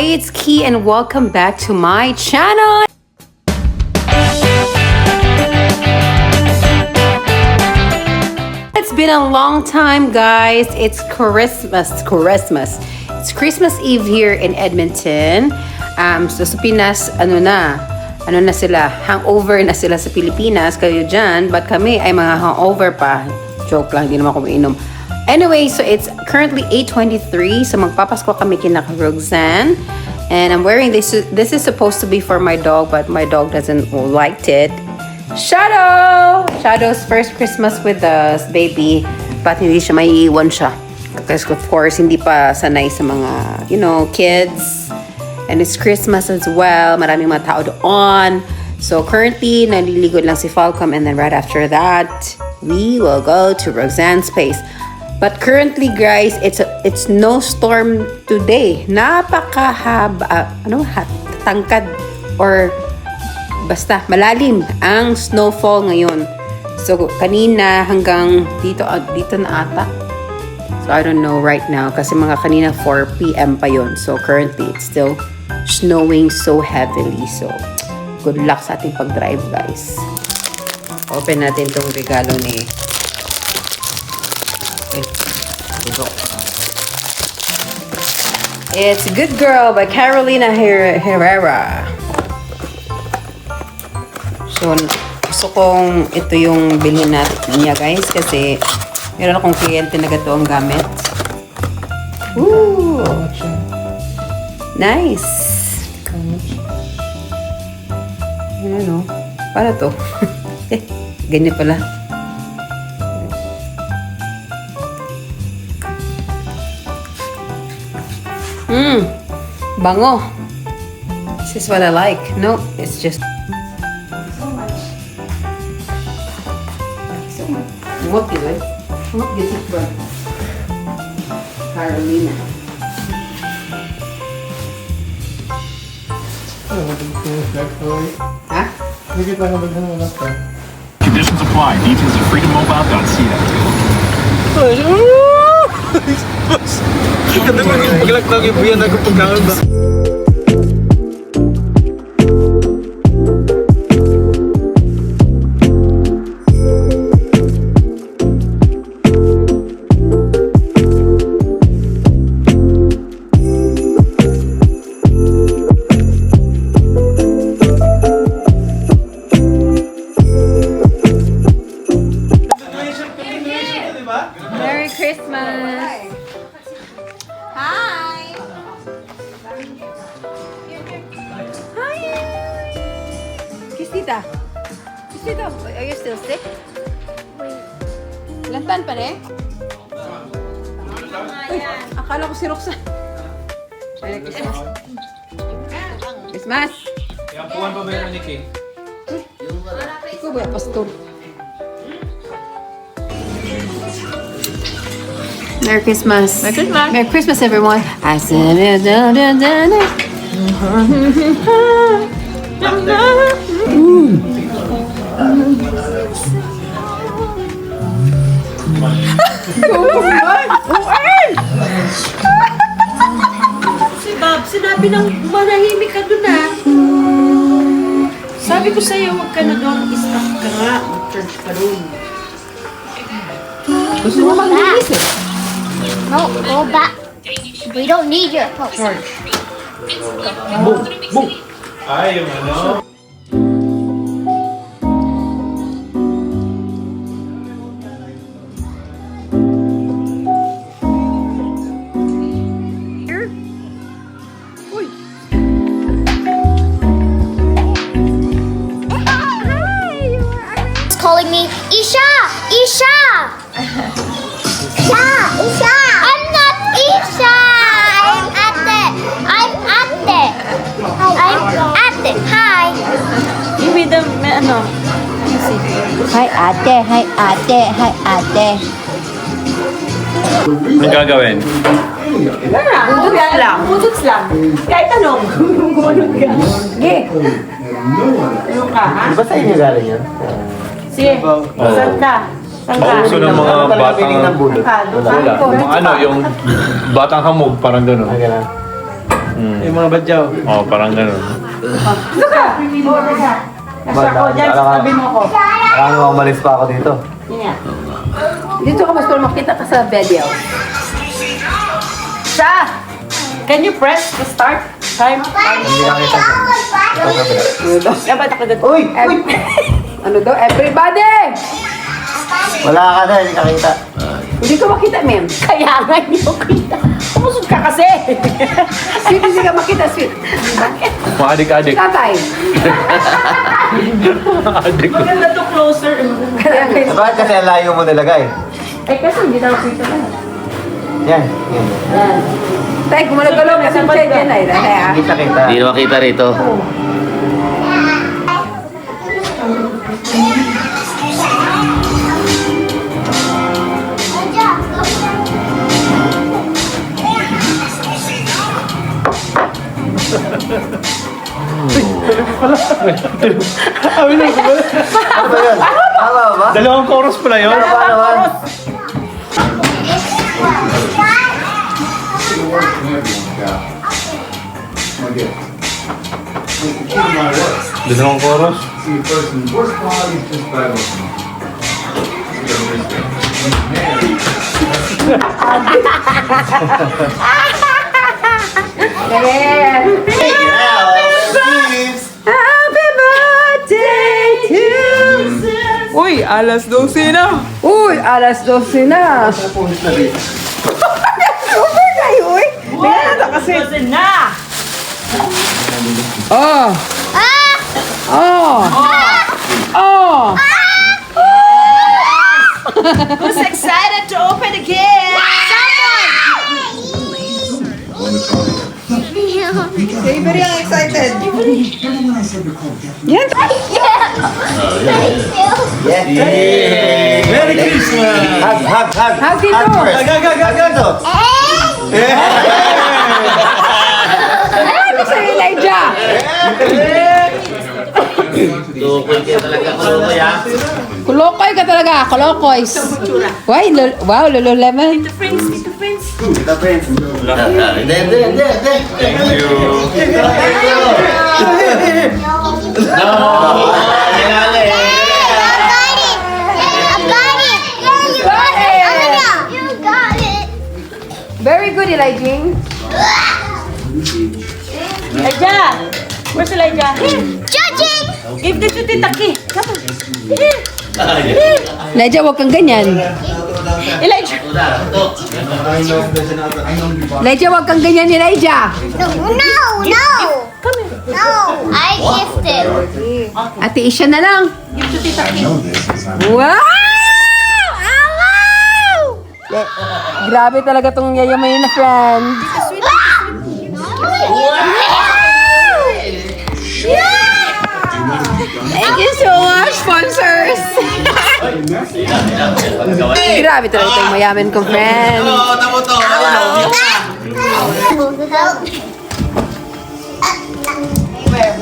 Hey, it's Key and welcome back to my channel. It's been a long time, guys. It's Christmas. It's Christmas Eve here in Edmonton. So sa Pinas, ano na sila, hangover na sila sa Pilipinas, kayo dyan. But kami ay mga hangover pa. Joke lang, hindi naman ako mainom. Anyway, so it's currently 8:23. So magpapasko kami kina Roxanne. And I'm wearing this. This is supposed to be for my dog, but my dog doesn't like it. Shadow! Shadow's first Christmas with us, baby. But hindi siya maiiwan siya. Because of course, hindi pa sanay sa mga, kids. And it's Christmas as well. Maraming mga tao doon. So currently, naliligo lang si Falcom. And then right after that, we will go to Roxanne's place. But currently, guys, it's Snowstorm today. Napakahaba, tangkad or basta malalim ang snowfall ngayon. So kanina hanggang dito na ata. So I don't know right now kasi mga kanina 4 PM pa yon. So currently it's still snowing so heavily. So good luck sa ating pag-drive, guys. Open natin tong regalo ni It's Good Girl by Carolina Herrera. So, gusto kong ito yung bilhin natin niya, guys, kasi meron akong kliyente na gato ang gamit. Ooh! Nice! Ano? Para to? Ganyan pala. Bango. This is what I like. No, it's just what is it? What is it from Carolina? Huh? Conditions apply. Details at freedommobile.ca. Kita naman yung paglagtag yung buyan ako pagkaon ba? Merry Christmas! Hi! Hi! Kiss tita. Kiss tita. Are you still sick? Lantan pa rin? Uy, akala ko si Roxanne. Merry Christmas. Christmas! Yung puwan pa meron ni Kay? Ikaw ba, pastor? Merry Christmas. Merry Christmas. Merry Christmas, everyone. I said it. Si Bob, sinabi ng manahimik ka doon ah. Sabi ko sa'yo, huwag ka na doon. Stop ka nga. Mag-church ka doon. Gusto mo mag-release eh? No, go back. We don't need your help. Ay, yung ano? He's calling me Isha! Isha! Isha! Isha! I'm not Isha! I'm Ate! I'm Ate! I'm Ate! Hi! Give me the, ano, Hi, ate. Hi, ate. Hi, ate. Anong gagawin? Budots lang. Budots lang. Kahit ano. Bumunod ka. Sige. Ano ka, ha? Di ba sa inyo galing yan? Sige. Saan ka? Saan ka? Pauso ng mga batang... Saan ka? Wala. Yung ano, yung batang hamog, parang gano'n. Yung mga badyaw. Oh, parang ganun. Gusto ka? Kasi ako dyan, sabi mo ko. Parang umalis pa ako dito. Yan. Dito ka mas para makita ka sa video. Siya! Can you press the start? Time? Hindi nakita siya. Dapat ako dito. Uy! Ano daw? Everybody! Wala ka na, hindi nakita. Hindi ko makita, ma'am. Kaya nga hindi ko kita. Kumusog ka kasi. Sweet, hindi ka makita, sweet. Maadik-adik. Tatay. Adik. Maganda to closer. Bakit kasi ang layo mo nilagay? Eh kasi hindi na kita na. Yan. Yan. Tay, gumalagalong kasi siya dyan ay. Kita kita. Hindi na makita rito. Ano ba yun? Tama ba? Dalawang chorus pala yun. Ano ba naman? Dalawang chorus. Happy birthday to Uy, alas 12 na. Uy, alas 12 na. Super kayo, uy. Kaya na kasi. 12 na. Oh. Oh. Oh. Who's excited to open the gift? Say, very excited. Yan. Merry Christmas! Hug, hug, hug! Hug dito. Hug first! Hug dito! Ano sa'yo, Elijah? Tukoy ka talaga. Tukoy ha. Kulokoy ka talaga. Kulokoys. Why? Wow, Lululemon. Tito Friends, Tito Friends. Kita friends! Hindi. Thank you. Very good, Elijah. Elijah! Where's Elijah? Judging! Give this to Tita Ki. Come on. Elijah, huwag kang ganyan. Elijah. Elijah, huwag kang ganyan, Elijah. No! No! I gifted. Ate Isha na lang. Give to Tita Ki. Wow! Grabe talaga tong yayamayin na friend. Thank you so much, sponsors! Grabe talaga itong mayaman kong friend.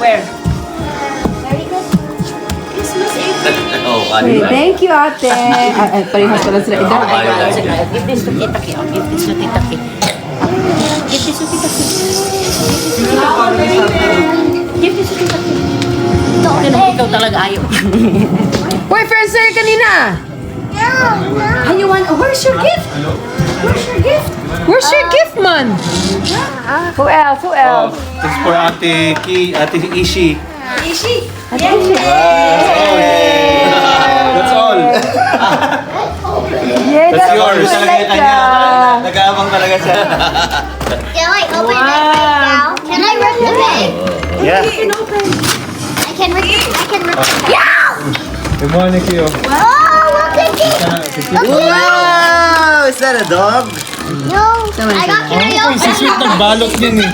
Where? Okay, thank you, ate. Parehas pala sila. Give this to Tita Ki. Oh, give this to Tita Ki. Give this to Tita Ki. Give this to Tita Ki. Ikaw talaga ayaw. Uy, friends sa'yo kanina. Ay, you want, where's your gift? Where's your gift? Where's your gift, man? Who else? Who else? This is for Ate Ki, Ate Ishi. Ishi. That's all. Yeah, That's yours. Elijah. Nag-aabang talaga siya. Can I open it right now? Can I rip the bag? Yeah. I can rip it. Yeah! Good morning, Kyo. Oh, look at this! Wow! Is that a dog? No, I got karaoke. Ng balot din eh.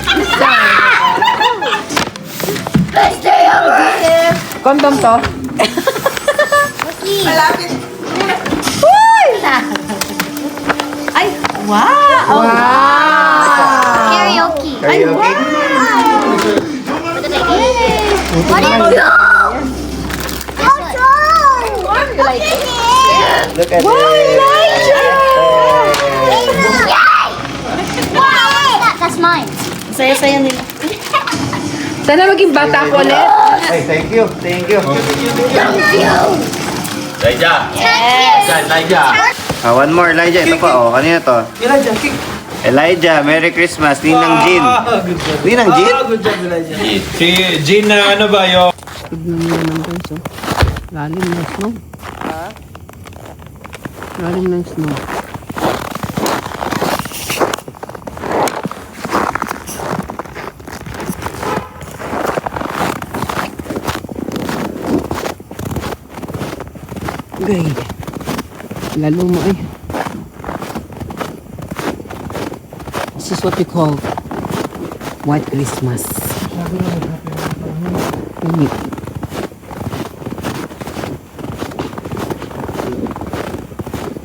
Condom to? Malapit. Ay, wow! Wow! Karaoke. Karaoke? What did I get? What is it? Look at it. Look at Wow, it. Elijah! Wow! That's mine. Say saya nila. Sana maging bata ako ulit. Ay, thank you. Thank you. Elijah. Yes. Elijah. One more, Elijah. Ito pa, oh. Kanina to? Elijah, Merry Christmas. Ninang Jean. Ninang Jean? Si Jean na ano ba yung... Tignan mo naman guys, oh. Lalim ng snow. Lalim ng snow. Gay. Lalo mo eh. This is what we call White Christmas.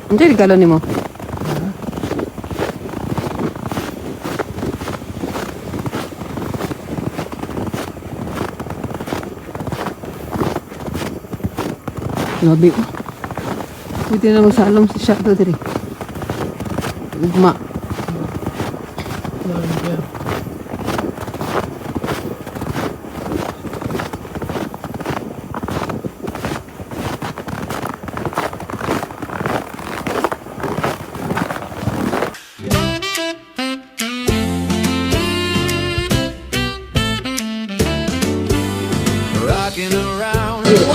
Hindi, regalo ni mo. Grabe. Pwede na magsalom si Shadow diri. Ugma.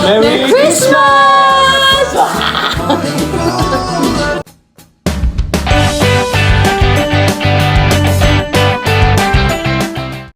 Merry Christmas!